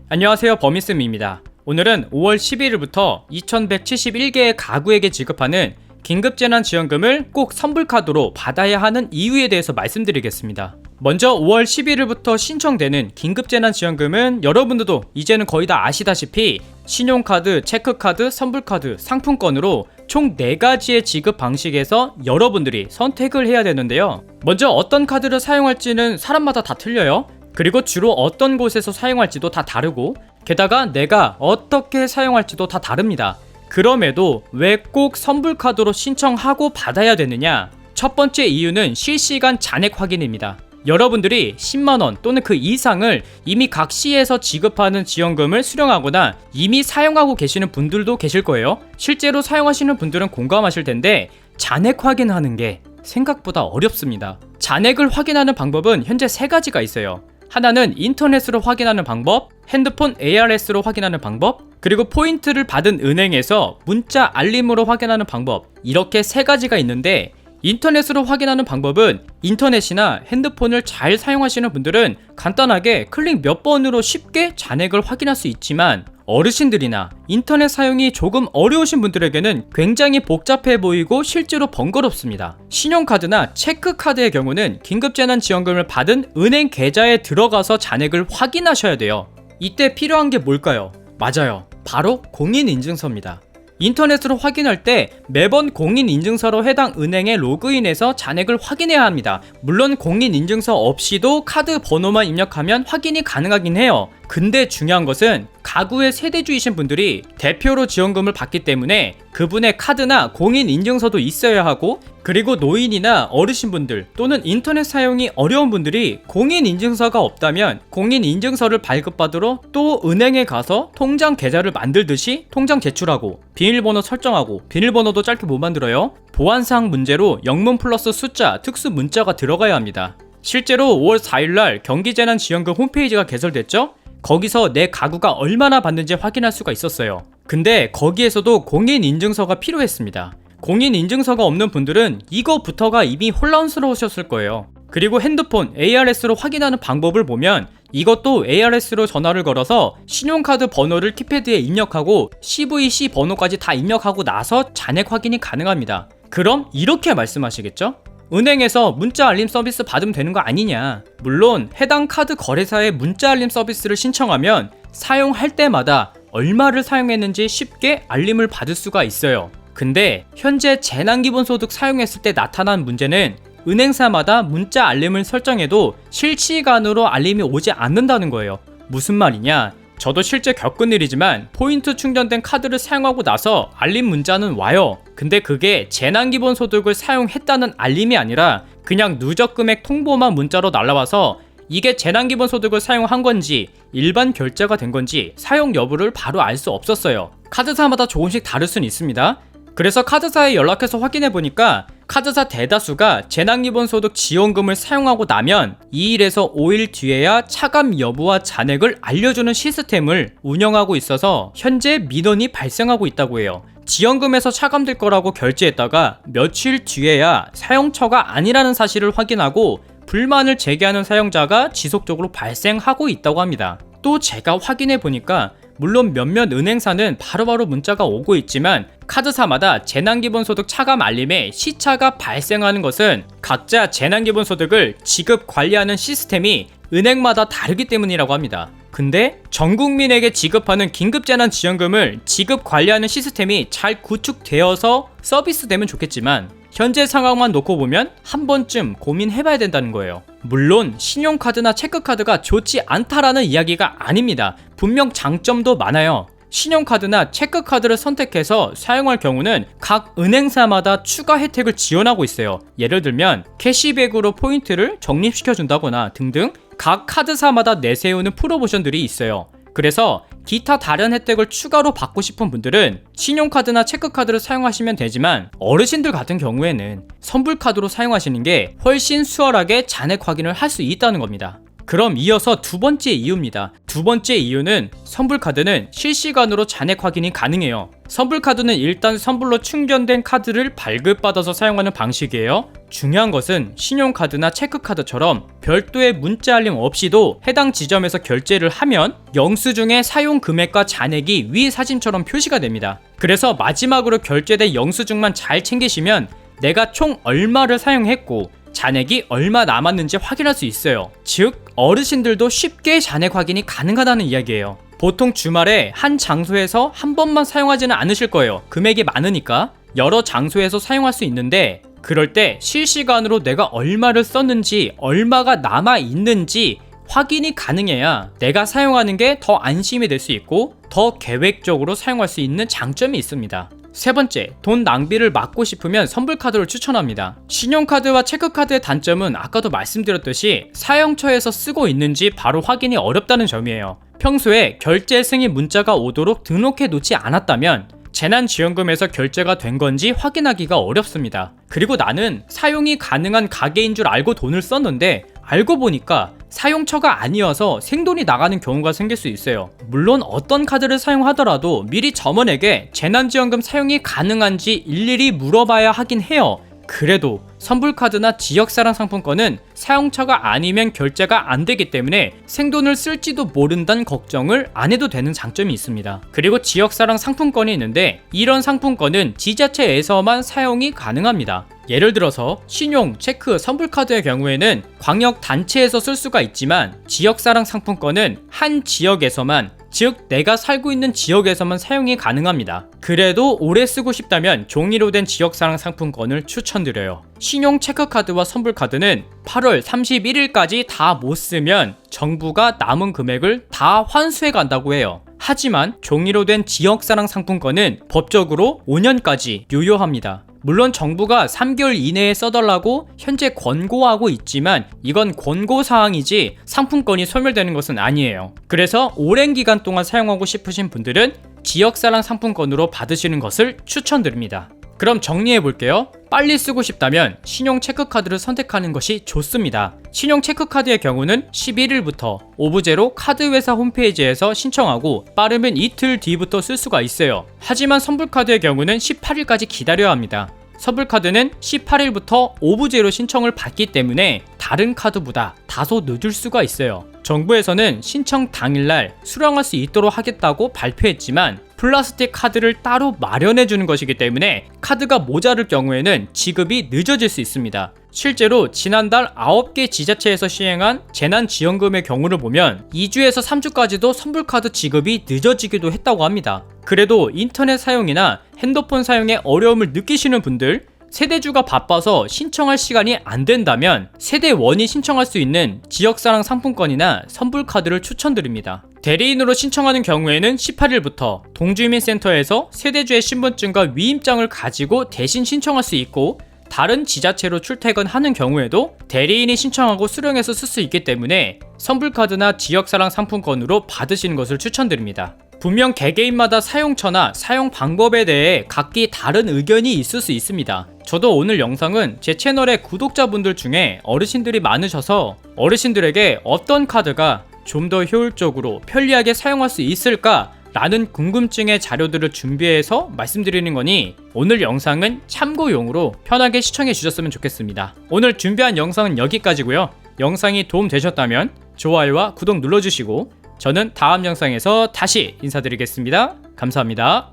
안녕하세요, 버미쌤입니다. 오늘은 5월 11일부터 2171개의 가구에게 지급하는 긴급재난지원금을 꼭 선불카드로 받아야 하는 이유에 대해서 말씀드리겠습니다. 먼저 5월 11일부터 신청되는 긴급재난지원금은 여러분들도 이제는 거의 다 아시다시피 신용카드, 체크카드, 선불카드, 상품권으로 총 4가지의 지급 방식에서 여러분들이 선택을 해야 되는데요. 먼저 어떤 카드를 사용할지는 사람마다 다 틀려요. 그리고 주로 어떤 곳에서 사용할지도 다 다르고, 게다가 내가 어떻게 사용할지도 다 다릅니다. 그럼에도 왜 꼭 선불카드로 신청하고 받아야 되느냐? 첫 번째 이유는 실시간 잔액 확인입니다. 여러분들이 10만원 또는 그 이상을 이미 각 시에서 지급하는 지원금을 수령하거나 이미 사용하고 계시는 분들도 계실 거예요. 실제로 사용하시는 분들은 공감하실 텐데 잔액 확인하는 게 생각보다 어렵습니다. 잔액을 확인하는 방법은 현재 3가지가 있어요. 하나는 인터넷으로 확인하는 방법, 핸드폰 ARS로 확인하는 방법, 그리고 포인트를 받은 은행에서 문자 알림으로 확인하는 방법, 이렇게 3가지가 있는데, 인터넷으로 확인하는 방법은 인터넷이나 핸드폰을 잘 사용하시는 분들은 간단하게 클릭 몇 번으로 쉽게 잔액을 확인할 수 있지만, 어르신들이나 인터넷 사용이 조금 어려우신 분들에게는 굉장히 복잡해 보이고 실제로 번거롭습니다. 신용카드나 체크카드의 경우는 긴급재난지원금을 받은 은행 계좌에 들어가서 잔액을 확인하셔야 돼요. 이때 필요한 게 뭘까요? 맞아요, 바로 공인인증서입니다. 인터넷으로 확인할 때 매번 공인인증서로 해당 은행에 로그인해서 잔액을 확인해야 합니다. 물론 공인인증서 없이도 카드 번호만 입력하면 확인이 가능하긴 해요. 근데 중요한 것은 가구의 세대주이신 분들이 대표로 지원금을 받기 때문에 그분의 카드나 공인인증서도 있어야 하고, 그리고 노인이나 어르신분들 또는 인터넷 사용이 어려운 분들이 공인인증서가 없다면 공인인증서를 발급받으러 또 은행에 가서 통장 계좌를 만들듯이 통장 제출하고 비밀번호 설정하고, 비밀번호도 짧게 못 만들어요. 보안상 문제로 영문 플러스 숫자, 특수 문자가 들어가야 합니다. 실제로 5월 4일날 경기재난지원금 홈페이지가 개설됐죠? 거기서 내 가구가 얼마나 받는지 확인할 수가 있었어요. 근데 거기에서도 공인인증서가 필요했습니다. 공인인증서가 없는 분들은 이거부터가 이미 혼란스러우셨을 거예요. 그리고 핸드폰 ARS로 확인하는 방법을 보면 이것도 ARS로 전화를 걸어서 신용카드 번호를 키패드에 입력하고 CVC 번호까지 다 입력하고 나서 잔액 확인이 가능합니다. 그럼 이렇게 말씀하시겠죠? 은행에서 문자 알림 서비스 받으면 되는 거 아니냐? 물론 해당 카드 거래사의 문자 알림 서비스를 신청하면 사용할 때마다 얼마를 사용했는지 쉽게 알림을 받을 수가 있어요. 근데 현재 재난기본소득 사용했을 때 나타난 문제는 은행사마다 문자 알림을 설정해도 실시간으로 알림이 오지 않는다는 거예요. 무슨 말이냐? 저도 실제 겪은 일이지만 포인트 충전된 카드를 사용하고 나서 알림 문자는 와요. 근데 그게 재난기본소득을 사용했다는 알림이 아니라 그냥 누적금액 통보만 문자로 날라와서 이게 재난기본소득을 사용한 건지 일반 결제가 된 건지 사용 여부를 바로 알 수 없었어요. 카드사마다 조금씩 다를 수는 있습니다. 그래서 카드사에 연락해서 확인해보니까 카드사 대다수가 재난기본소득 지원금을 사용하고 나면 2일에서 5일 뒤에야 차감 여부와 잔액을 알려주는 시스템을 운영하고 있어서 현재 민원이 발생하고 있다고 해요. 지원금에서 차감될 거라고 결제했다가 며칠 뒤에야 사용처가 아니라는 사실을 확인하고 불만을 제기하는 사용자가 지속적으로 발생하고 있다고 합니다. 또 제가 확인해보니까 물론 몇몇 은행사는 바로바로 문자가 오고 있지만 카드사마다 재난기본소득 차감 알림에 시차가 발생하는 것은 각자 재난기본소득을 지급 관리하는 시스템이 은행마다 다르기 때문이라고 합니다. 근데 전 국민에게 지급하는 긴급재난지원금을 지급 관리하는 시스템이 잘 구축되어서 서비스되면 좋겠지만 현재 상황만 놓고 보면 한 번쯤 고민해봐야 된다는 거예요. 물론 신용카드나 체크카드가 좋지 않다라는 이야기가 아닙니다. 분명 장점도 많아요. 신용카드나 체크카드를 선택해서 사용할 경우는 각 은행사마다 추가 혜택을 지원하고 있어요. 예를 들면 캐시백으로 포인트를 적립시켜준다거나 등등 각 카드사마다 내세우는 프로모션들이 있어요. 그래서 기타 다른 혜택을 추가로 받고 싶은 분들은 신용카드나 체크카드를 사용하시면 되지만 어르신들 같은 경우에는 선불카드로 사용하시는 게 훨씬 수월하게 잔액 확인을 할 수 있다는 겁니다. 그럼 이어서 두 번째 이유입니다. 두 번째 이유는 선불카드는 실시간으로 잔액 확인이 가능해요. 선불카드는 일단 선불로 충전된 카드를 발급받아서 사용하는 방식이에요. 중요한 것은 신용카드나 체크카드처럼 별도의 문자 알림 없이도 해당 지점에서 결제를 하면 영수증의 사용 금액과 잔액이 위 사진처럼 표시가 됩니다. 그래서 마지막으로 결제된 영수증만 잘 챙기시면 내가 총 얼마를 사용했고 잔액이 얼마 남았는지 확인할 수 있어요. 즉 어르신들도 쉽게 잔액 확인이 가능하다는 이야기예요. 보통 주말에 한 장소에서 한 번만 사용하지는 않으실 거예요. 금액이 많으니까 여러 장소에서 사용할 수 있는데 그럴 때 실시간으로 내가 얼마를 썼는지 얼마가 남아 있는지 확인이 가능해야 내가 사용하는 게 더 안심이 될 수 있고 더 계획적으로 사용할 수 있는 장점이 있습니다. 세 번째, 돈 낭비를 막고 싶으면 선불카드를 추천합니다. 신용카드와 체크카드의 단점은 아까도 말씀드렸듯이 사용처에서 쓰고 있는지 바로 확인이 어렵다는 점이에요. 평소에 결제 승인 문자가 오도록 등록해 놓지 않았다면 재난지원금에서 결제가 된 건지 확인하기가 어렵습니다. 그리고 나는 사용이 가능한 가게인 줄 알고 돈을 썼는데 알고 보니까 사용처가 아니어서 생돈이 나가는 경우가 생길 수 있어요. 물론 어떤 카드를 사용하더라도 미리 점원에게 재난지원금 사용이 가능한지 일일이 물어봐야 하긴 해요. 그래도 선불카드나 지역사랑 상품권은 사용처가 아니면 결제가 안 되기 때문에 생돈을 쓸지도 모른다는 걱정을 안 해도 되는 장점이 있습니다. 그리고 지역사랑 상품권이 있는데 이런 상품권은 지자체에서만 사용이 가능합니다. 예를 들어서 신용, 체크, 선불카드의 경우에는 광역 단체에서 쓸 수가 있지만 지역사랑 상품권은 한 지역에서만, 즉 내가 살고 있는 지역에서만 사용이 가능합니다. 그래도 오래 쓰고 싶다면 종이로 된 지역사랑 상품권을 추천드려요. 신용 체크카드와 선불카드는 8월 31일까지 다 못 쓰면 정부가 남은 금액을 다 환수해 간다고 해요. 하지만 종이로 된 지역사랑 상품권은 법적으로 5년까지 유효합니다. 물론 정부가 3개월 이내에 써달라고 현재 권고하고 있지만 이건 권고사항이지 상품권이 소멸되는 것은 아니에요. 그래서 오랜 기간 동안 사용하고 싶으신 분들은 지역사랑 상품권으로 받으시는 것을 추천드립니다. 그럼 정리해볼게요. 빨리 쓰고 싶다면 신용 체크카드를 선택하는 것이 좋습니다. 신용 체크카드의 경우는 11일부터 오브제로 카드회사 홈페이지에서 신청하고 빠르면 이틀 뒤부터 쓸 수가 있어요. 하지만 선불카드의 경우는 18일까지 기다려야 합니다. 선불카드는 18일부터 오브제로 신청을 받기 때문에 다른 카드보다 다소 늦을 수가 있어요. 정부에서는 신청 당일날 수령할 수 있도록 하겠다고 발표했지만 플라스틱 카드를 따로 마련해 주는 것이기 때문에 카드가 모자랄 경우에는 지급이 늦어질 수 있습니다. 실제로 지난달 9개 지자체에서 시행한 재난지원금의 경우를 보면 2주에서 3주까지도 선불카드 지급이 늦어지기도 했다고 합니다. 그래도 인터넷 사용이나 핸드폰 사용에 어려움을 느끼시는 분들, 세대주가 바빠서 신청할 시간이 안 된다면 세대원이 신청할 수 있는 지역사랑 상품권이나 선불카드를 추천드립니다. 대리인으로 신청하는 경우에는 18일부터 동주민센터에서 세대주의 신분증과 위임장을 가지고 대신 신청할 수 있고 다른 지자체로 출퇴근하는 경우에도 대리인이 신청하고 수령해서 쓸 수 있기 때문에 선불카드나 지역사랑 상품권으로 받으시는 것을 추천드립니다. 분명 개개인마다 사용처나 사용 방법에 대해 각기 다른 의견이 있을 수 있습니다. 저도 오늘 영상은 제 채널의 구독자분들 중에 어르신들이 많으셔서 어르신들에게 어떤 카드가 좀 더 효율적으로 편리하게 사용할 수 있을까 라는 궁금증의 자료들을 준비해서 말씀드리는 거니 오늘 영상은 참고용으로 편하게 시청해 주셨으면 좋겠습니다. 오늘 준비한 영상은 여기까지고요. 영상이 도움되셨다면 좋아요와 구독 눌러주시고 저는 다음 영상에서 다시 인사드리겠습니다. 감사합니다.